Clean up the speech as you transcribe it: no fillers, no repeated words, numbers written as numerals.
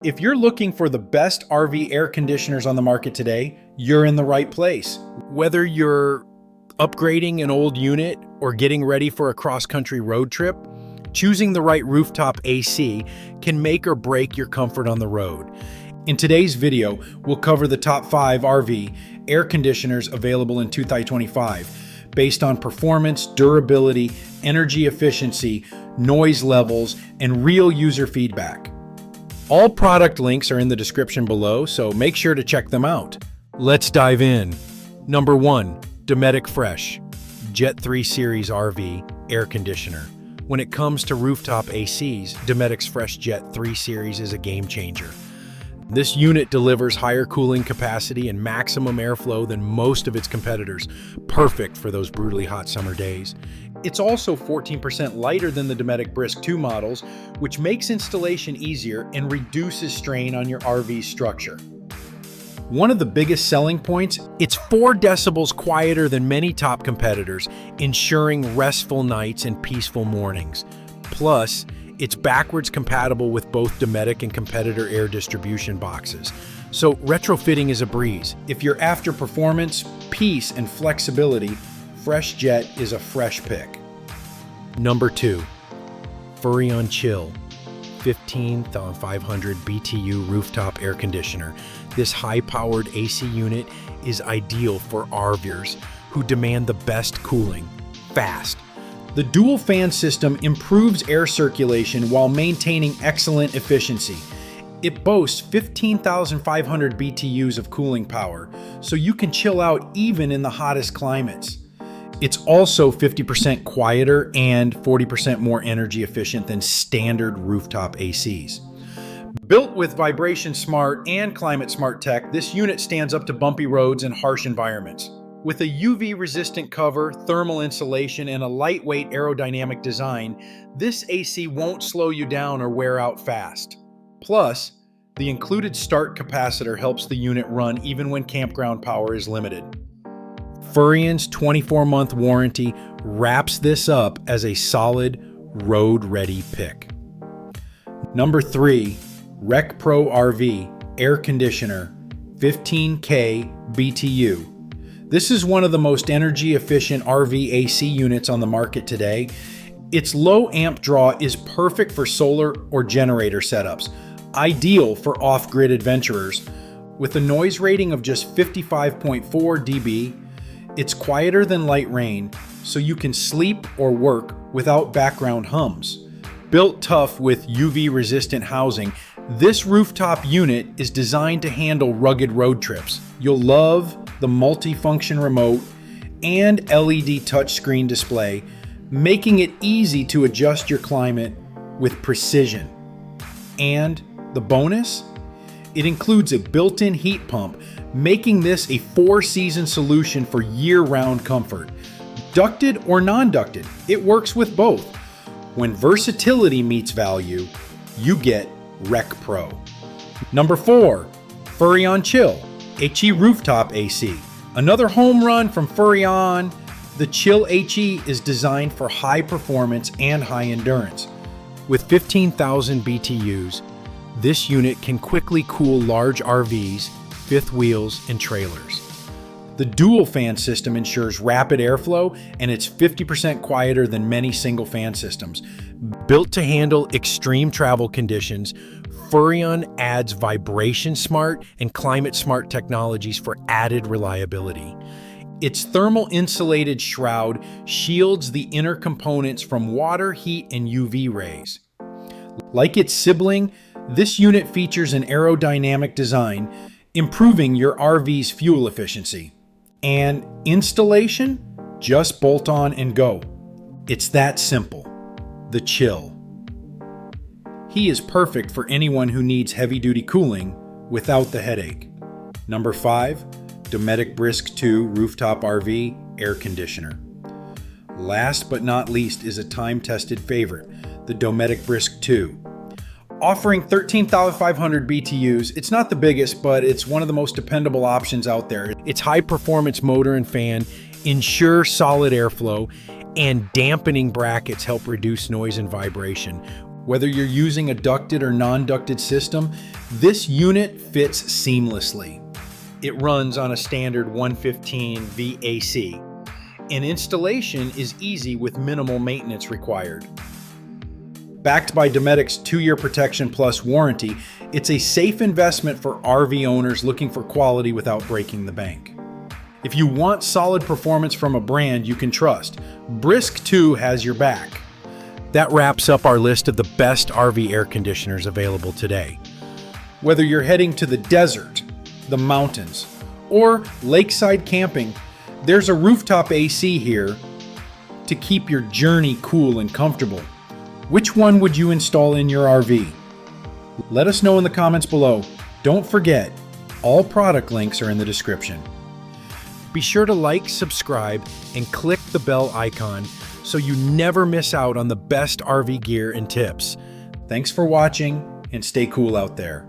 If you're looking for the best RV air conditioners on the market today, you're in the right place. Whether you're upgrading an old unit or getting ready for a cross-country road trip, choosing the right rooftop AC can make or break your comfort on the road. In today's video, we'll cover the top 5 RV air conditioners available in 2025 based on performance, durability, energy efficiency, noise levels, and real user feedback. All product links are in the description below, so make sure to check them out. Let's dive in. Number 1, Dometic Fresh Jet 3 Series RV Air Conditioner. When it comes to rooftop ACs, Dometic's Fresh Jet 3 Series is a game changer. This unit delivers higher cooling capacity and maximum airflow than most of its competitors, perfect for those brutally hot summer days. It's also 14% lighter than the Dometic Brisk 2 models, which makes installation easier and reduces strain on your RV's structure. One of the biggest selling points, it's 4 decibels quieter than many top competitors, ensuring restful nights and peaceful mornings. Plus, it's backwards compatible with both Dometic and competitor air distribution boxes. So retrofitting is a breeze. If you're after performance, peace, and flexibility, Fresh Jet is a fresh pick. Number 2, Furrion Chill 15,500 BTU rooftop air conditioner. This high-powered AC unit is ideal for RVers who demand the best cooling, fast. The dual fan system improves air circulation while maintaining excellent efficiency. It boasts 15,500 BTUs of cooling power, so you can chill out even in the hottest climates. It's also 50% quieter and 40% more energy efficient than standard rooftop ACs. Built with Vibration Smart and Climate Smart tech, this unit stands up to bumpy roads and harsh environments. With a UV-resistant cover, thermal insulation, and a lightweight aerodynamic design, this AC won't slow you down or wear out fast. Plus, the included start capacitor helps the unit run even when campground power is limited. Furrion's 24-month warranty wraps this up as a solid, road-ready pick. Number 3, Rec Pro RV Air Conditioner 15K BTU. This is one of the most energy-efficient RV AC units on the market today. Its low amp draw is perfect for solar or generator setups, ideal for off-grid adventurers. With a noise rating of just 55.4 dB, it's quieter than light rain, so you can sleep or work without background hums. Built tough with UV-resistant housing, this rooftop unit is designed to handle rugged road trips. You'll love the multi-function remote and LED touchscreen display, making it easy to adjust your climate with precision. And the bonus? It includes a built-in heat pump, making this a 4-season solution for year-round comfort. Ducted or non-ducted, it works with both. When versatility meets value, you get Rec Pro. Number 4, Furrion Chill HE Rooftop AC. Another home run from Furrion. The Chill HE is designed for high performance and high endurance. With 15,000 BTUs, this unit can quickly cool large RVs, fifth wheels, and trailers. The dual fan system ensures rapid airflow, and it's 50% quieter than many single fan systems. Built to handle extreme travel conditions, Furrion adds Vibration Smart and Climate Smart technologies for added reliability. Its thermal insulated shroud shields the inner components from water, heat, and UV rays. Like its sibling, this unit features an aerodynamic design, improving your RV's fuel efficiency. And installation? Just bolt on and go. It's that simple. The Chill. He is perfect for anyone who needs heavy-duty cooling without the headache. Number 5, Dometic Brisk 2 Rooftop RV Air Conditioner. Last but not least is a time-tested favorite, the Dometic Brisk 2. Offering 13,500 BTUs, it's not the biggest, but it's one of the most dependable options out there. Its high-performance motor and fan ensure solid airflow, and dampening brackets help reduce noise and vibration. Whether you're using a ducted or non-ducted system, this unit fits seamlessly. It runs on a standard 115 VAC, and installation is easy with minimal maintenance required. Backed by Dometic's 2-year Protection Plus warranty, it's a safe investment for RV owners looking for quality without breaking the bank. If you want solid performance from a brand you can trust, Brisk 2 has your back. That wraps up our list of the best RV air conditioners available today. Whether you're heading to the desert, the mountains, or lakeside camping, there's a rooftop AC here to keep your journey cool and comfortable. Which one would you install in your RV? Let us know in the comments below. Don't forget, all product links are in the description. Be sure to like, subscribe, and click the bell icon so you never miss out on the best RV gear and tips. Thanks for watching, and stay cool out there.